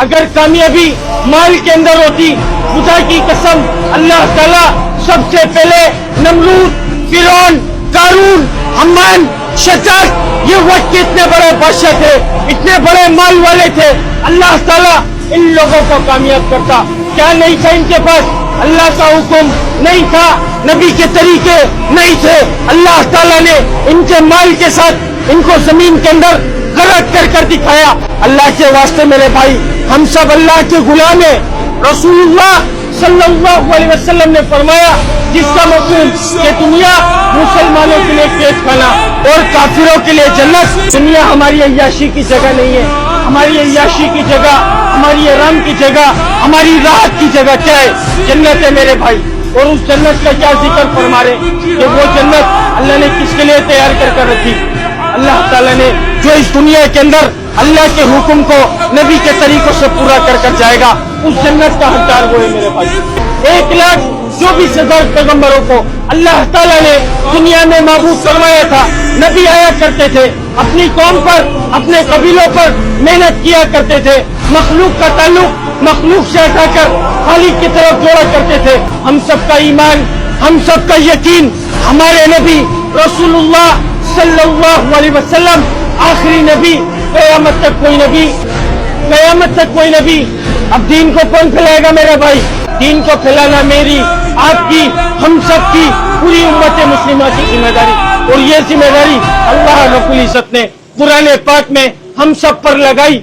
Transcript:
اگر کامیابی مال کے اندر ہوتی خدا کی قسم اللہ تعالیٰ سب سے پہلے نمرود، فرعون، قارون، حمان، شداد یہ وقت کے اتنے بڑے بادشاہ تھے، اتنے بڑے مال والے تھے، اللہ تعالیٰ ان لوگوں کو کامیاب کرتا. کیا نہیں تھا ان کے پاس؟ اللہ کا حکم نہیں تھا، نبی کے طریقے نہیں تھے. اللہ تعالیٰ نے ان کے مال کے ساتھ ان کو زمین کے اندر غرق کر دکھایا. اللہ کے واسطے میرے بھائی، ہم سب اللہ کے غلام ہیں. رسول اللہ صلی اللہ علیہ وسلم نے فرمایا جس کا مفہوم کہ دنیا مسلمانوں کے لیے پیٹ کھانا اور کافروں کے لیے جنت. دنیا ہماری عیاشی کی جگہ نہیں ہے. ہماری عیاشی کی جگہ، ہماری آرام کی جگہ، ہماری راحت کی جگہ کیا ہے؟ جنت ہے میرے بھائی. اور اس جنت کا کیا ذکر فرما رہے کہ وہ جنت اللہ نے کس کے لیے تیار کر رکھی. اللہ تعالیٰ نے جو اس دنیا کے اندر اللہ کے حکم کو نبی کے طریقوں سے پورا کر جائے گا، اس جنت کا حقدار وہ ہے میرے بھائی. 1,24,000 پیغمبروں کو اللہ تعالیٰ نے دنیا میں معبود فرمایا تھا. نبی آیا کرتے تھے، اپنی قوم پر، اپنے قبیلوں پر محنت کیا کرتے تھے، مخلوق کا تعلق مخلوق سے ہٹا کر خالق کی طرف جوڑا کرتے تھے. ہم سب کا ایمان، ہم سب کا یقین ہمارے نبی رسول اللہ صلی اللہ علیہ وسلم آخری نبی. قیامت تک کوئی نبی، قیامت تک کوئی نبی. اب دین کو کون پھیلائے گا میرے بھائی؟ دین کو پھیلانا میری، آپ کی، ہم سب کی، پوری امت مسلمہ کی ذمہ داری. اور یہ ذمہ داری اللہ رب العزت نے قرآن پاک میں ہم سب پر لگائی.